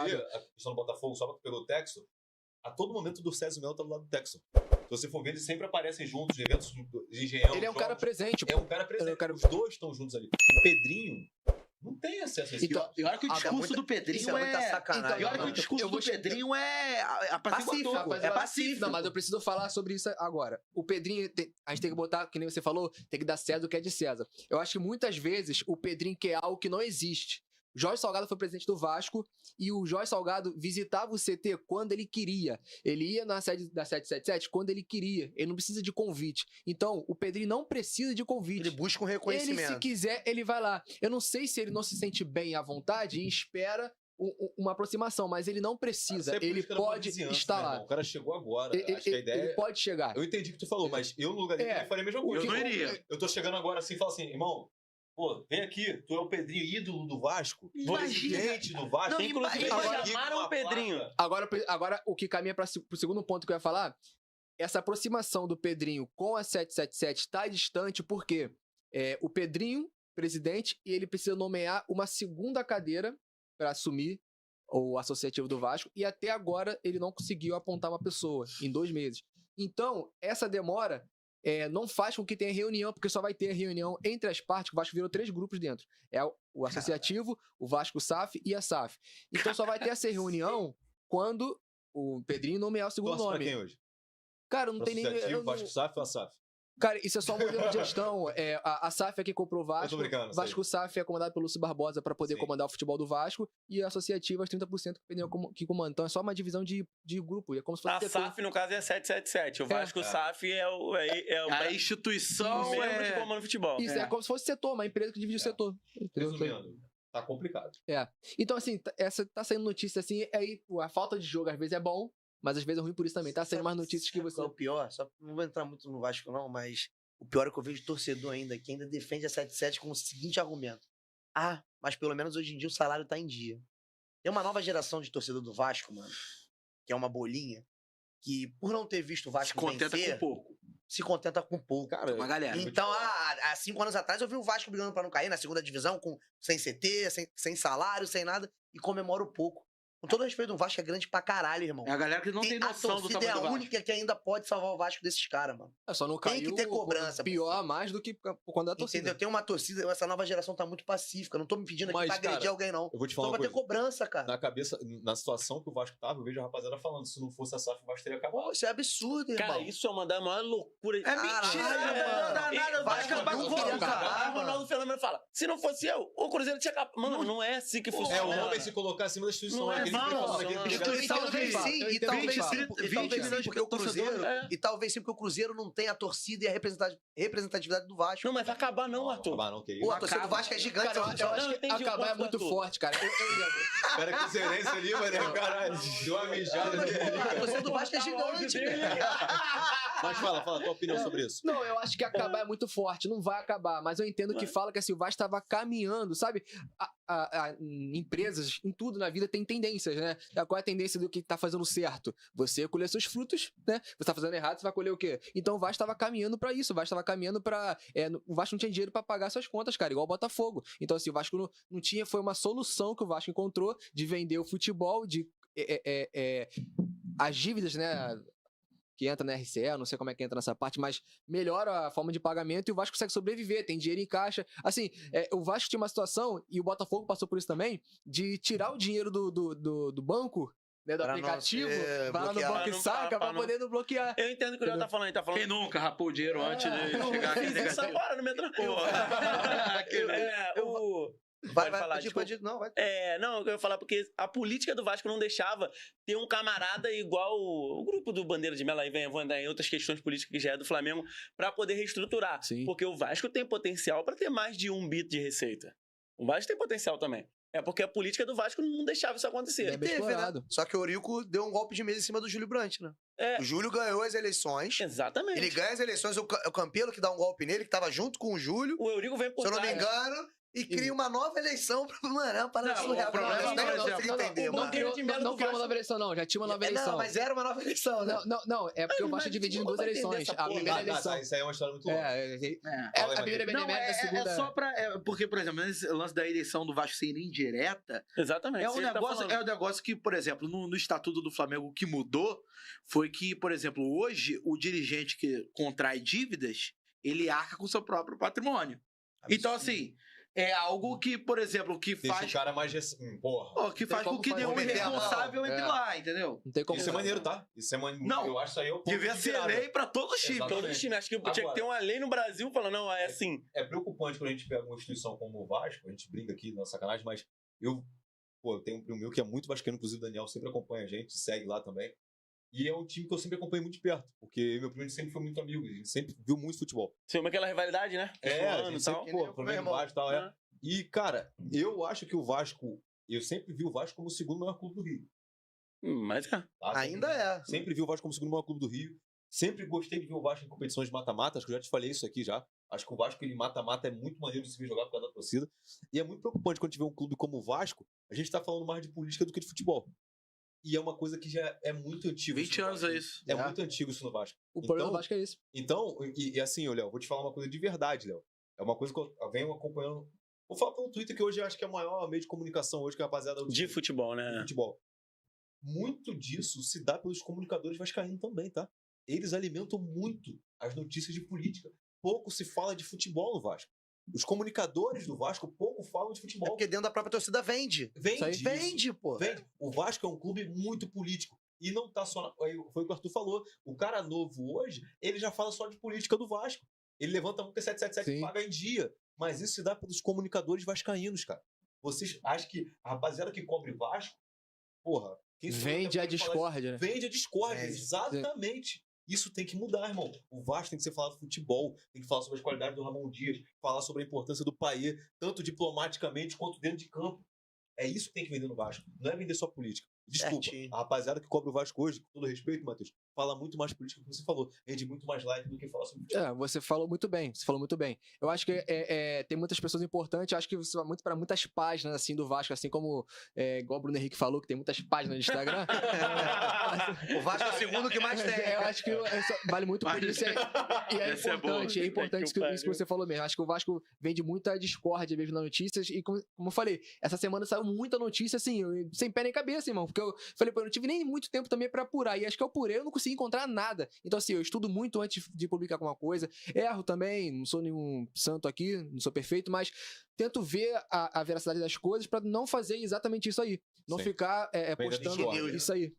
ver a questão do Botafogo, só porque pegou o Texo, a todo momento do César Melo tá do lado do Texo. Se você for ver, eles sempre aparecem juntos em eventos de engenhão. Ele é um cara presente. É um cara presente. Os dois estão juntos ali. O Pedrinho não tem acesso a isso. Então, e olha que o discurso do Pedrinho muita sacanagem. E olha que o discurso do Pedrinho é pacífico. É pacífico. Não, mas eu preciso falar sobre isso agora. O Pedrinho, a gente tem que botar, que nem você falou, tem que dar César o que é de César. Eu acho que muitas vezes o Pedrinho quer algo que não existe. Jorge Salgado foi presidente do Vasco e o Jorge Salgado visitava o CT quando ele queria. Ele ia na sede da 777 quando ele queria. Ele não precisa de convite. Então, o Pedrinho não precisa de convite. Ele busca um reconhecimento. Ele, se quiser, ele vai lá. Eu não sei se ele não se sente bem à vontade e espera uma aproximação, mas ele não precisa. Ele pode estar lá. O cara chegou agora. Acho que a ideia ele pode chegar. Eu entendi o que tu falou, mas eu no lugar dele eu faria a mesma coisa. Eu não iria. Eu tô chegando agora assim e falo assim, irmão, pô, vem aqui, tu é o Pedrinho, ídolo do Vasco, presidente do Vasco. Não, inclusive, chamaram o Pedrinho. Agora, o que caminha pro segundo ponto que eu ia falar, essa aproximação do Pedrinho com a 777 está distante porque o Pedrinho, presidente, e ele precisa nomear uma segunda cadeira para assumir o associativo do Vasco, e até agora ele não conseguiu apontar uma pessoa em 2 meses. Então, essa demora não faz com que tenha reunião, porque só vai ter reunião entre as partes, que o Vasco virou 3 grupos dentro. É o associativo, o Vasco SAF e a SAF. Então só vai ter essa reunião quando o Pedrinho nomear o segundo Torce nome. pra quem hoje? Cara, não tem nem... Associativo, Vasco SAF ou a SAF? Cara, isso é só um modelo de gestão. A SAF é quem comprou o Vasco. Eu tô brincando, Vasco SAF é comandado pelo Lúcio Barbosa para poder comandar o futebol do Vasco. E a associativa, as 30% que o Pedrinho que comanda. Então é só uma divisão de grupo. É como se fosse a SAF, no caso, é 777. O Vasco SAF é a instituição mesmo que comanda o futebol. Isso, é como se fosse setor, uma empresa que divide o setor. Resumindo, tá complicado. Então, assim, essa tá saindo notícia assim, aí a falta de jogo às vezes é bom, mas às vezes é ruim por isso também. Tá saindo mais notícias que você... O pior, só não vou entrar muito no Vasco não, mas o pior é que eu vejo torcedor ainda, que ainda defende a 77 com o seguinte argumento. Mas pelo menos hoje em dia o salário tá em dia. Tem uma nova geração de torcedor do Vasco, mano, que é uma bolinha, que por não ter visto o Vasco vencer, se contenta com pouco. Cara, uma galera. Então, há 5 anos atrás eu vi o Vasco brigando pra não cair na segunda divisão, sem CT, sem salário, sem nada, e comemoro pouco. Com todo respeito, o Vasco é grande pra caralho, irmão. É a galera que não tem noção do tamanho do Vasco. É a única que ainda pode salvar o Vasco desses caras, mano. Só não caiu, tem que ter cobrança. Pior mais do que quando a torcida. Entendeu? Tem uma torcida, essa nova geração tá muito pacífica. Não tô me pedindo aqui pra agredir alguém, não. Eu vou te falar uma coisa. Ter cobrança, cara. Na cabeça, na situação que o Vasco tava, eu vejo a rapaziada falando, se não fosse a SAF, o Vasco teria acabado. Pô, isso é absurdo, irmão. Cara, isso é uma da maior loucura. É mentira, mano. O Vasco acabar com o Ronaldo Fenômeno fala, se não fosse eu, o Cruzeiro tinha acabado. Mano, não é assim que funciona. O homem se colocar acima da instituição. E talvez sim, porque o Cruzeiro. E talvez sim, porque o Cruzeiro não tem a torcida e a representatividade do Vasco. Não, mas vai acabar não, Arthur. Acabar não, que isso. Pô, a torcida do Vasco é gigante. Cara, eu acho que acabar é muito forte, cara. Cara, que Cruzeirense ali, mano, caralho. Deu uma mijada ali. A torcida do Vasco é gigante, Mas fala, tua opinião sobre isso. Não, eu acho que acabar é muito forte, não vai acabar, mas eu entendo que fala que assim, o Vasco estava caminhando, sabe? Empresas, em tudo na vida tem tendências, né? Qual é a tendência do que tá fazendo certo? Você colher seus frutos, né? Você tá fazendo errado, você vai colher o quê? Então o Vasco estava caminhando pra isso, o Vasco estava caminhando pra... o Vasco não tinha dinheiro pra pagar suas contas, cara, igual o Botafogo. Então assim, o Vasco não tinha, foi uma solução que o Vasco encontrou de vender o futebol, de as dívidas, né? Que entra na RCE, não sei como é que entra nessa parte, mas melhora a forma de pagamento e o Vasco consegue sobreviver, tem dinheiro em caixa. Assim, o Vasco tinha uma situação, e o Botafogo passou por isso também, de tirar o dinheiro do banco, né, do aplicativo, vai lá no banco e saca, pra poder não bloquear. Eu entendo o que o Léo tá falando. Ele tá falando. Quem nunca rapou o dinheiro antes de chegar aqui? Fiz isso agora no metrô. Vai falar, não, vai. Não, eu ia falar porque a política do Vasco não deixava ter um camarada igual o grupo do Bandeira de Melo, aí vou andar em outras questões políticas que já é do Flamengo, pra poder reestruturar. Sim. Porque o Vasco tem potencial pra ter mais de 1 bi de receita. O Vasco tem potencial também. É porque a política do Vasco não deixava isso acontecer. É bem explorado. Só que o Eurico deu um golpe de mesa em cima do Júlio Brandt, né? O Júlio ganhou as eleições. Exatamente. Ele ganha as eleições, o Campelo que dá um golpe nele, que tava junto com o Júlio. O Eurico vem por trás. Se eu não me engano, E cria uma nova eleição pra. Mano, é uma parada Não, surreal. o problema, Eu nem por consigo exemplo, entender, não mano. criou time era do não criou uma Vasco. nova eleição, não. Já tinha uma nova eleição. Não, mas era uma nova eleição, né? Não, é porque o Vasco é dividido em duas vai entender eleições. essa A porra. primeira eleição. Isso aí é uma história muito longa. A primeira é Não, benemérita, a segunda é só pra. Porque, por exemplo, nesse lance da eleição do Vasco ser indireta, Exatamente. é um você tá negócio, falando. é um negócio que, por exemplo, no Estatuto do Flamengo, o que mudou foi que, por exemplo, hoje o dirigente que contrai dívidas, ele arca com o seu próprio patrimônio. Então, assim, é algo que, por exemplo, que Deixa faz. o cara mais... Porra. Que Tem faz com como que fazer. nenhum Meter a mão. irresponsável entre É. lá, entendeu? Não tem como. Isso é maneiro, tá? Isso é maneiro. Não. Eu acho isso aí o ponto Devia de ser virada. lei pra todos os times. Exatamente. Todos os times. Acho que tinha que Agora- ter uma lei no Brasil falando, não, é assim. É preocupante quando a gente pega uma instituição como o Vasco, a gente briga aqui na sacanagem, mas eu tenho um primo meu que é muito vascaíno, inclusive o Daniel sempre acompanha a gente, segue lá também. E é um time que eu sempre acompanho muito de perto, porque eu e meu primo a gente sempre foi muito amigo, a gente sempre viu muito futebol. Tem aquela rivalidade, né? A Fulano gente e tal. sempre, pô, Flamengo e Vasco e tal, É. E, cara, eu acho que o Vasco, eu sempre vi o Vasco como o segundo maior clube do Rio. Mas é. Tá? Ainda é. Sempre vi o Vasco como o segundo maior clube do Rio. Sempre gostei de ver o Vasco em competições de mata-mata. Acho que eu já te falei isso aqui já. Acho que o Vasco, ele mata-mata, é muito maneiro de se ver jogar por causa da torcida. E é muito preocupante quando a gente vê um clube como o Vasco, a gente tá falando mais de política do que de futebol. E é uma coisa que já é muito antiga. 20 anos é isso. É muito antigo isso no Vasco. O problema do Vasco é esse. Então, e assim, Léo, vou te falar uma coisa de verdade, Léo. É uma coisa que eu venho acompanhando. Vou falar pelo Twitter, que hoje eu acho que é o maior meio de comunicação hoje que a rapaziada De futebol, de né? futebol. Muito disso se dá pelos comunicadores vascaínos também, tá? Eles alimentam muito as notícias de política. Pouco se fala de futebol no Vasco. Os comunicadores do Vasco pouco falam de É futebol. porque dentro da própria torcida vende. Vende isso. Vende, pô. Vende. O Vasco é um clube muito político. E não tá só. Foi o que o Arthur falou. O cara novo hoje, ele já fala só de política do Vasco. Ele levanta a música 777 e Sim. paga em dia. Mas isso se dá pelos comunicadores vascaínos, cara. Vocês acham que a rapaziada que cobre Vasco, porra, quem sou eu Vende que a pode falar discórdia, né? Vende a discórdia, É, exatamente. Isso tem que mudar, irmão. O Vasco tem que ser falado de futebol, tem que falar sobre as qualidades do Ramon Dias, falar sobre a importância do Payet, tanto diplomaticamente quanto dentro de campo. É isso que tem que vender no Vasco. Não é vender só política. Desculpa, Certinho. a rapaziada que cobre o Vasco hoje, com todo respeito, Matheus, fala muito mais política, como você falou. Rende muito mais like do que falar sobre futebol. Você falou muito bem, Eu acho que tem muitas pessoas importantes, eu acho que você vai muito para muitas páginas assim do Vasco, assim como igual o Bruno Henrique falou, que tem muitas páginas no Instagram. O Vasco é o segundo que mais tem. Eu acho que vale muito por isso. E é Essa é boa. importante, isso que pariu. você falou mesmo. Acho que o Vasco vende muita discórdia mesmo nas notícias. E como eu falei, essa semana saiu muita notícia, assim, sem pé nem cabeça, irmão. Porque eu falei, pô, eu não tive nem muito tempo também pra apurar. E acho que eu apurei, eu não consegui encontrar nada. Então, assim, eu estudo muito antes de publicar alguma coisa. Erro também, não sou nenhum santo aqui, não sou perfeito, mas tento ver a veracidade das coisas pra não fazer exatamente isso aí. Não Sim. ficar Vendendo postando discórdia. isso aí.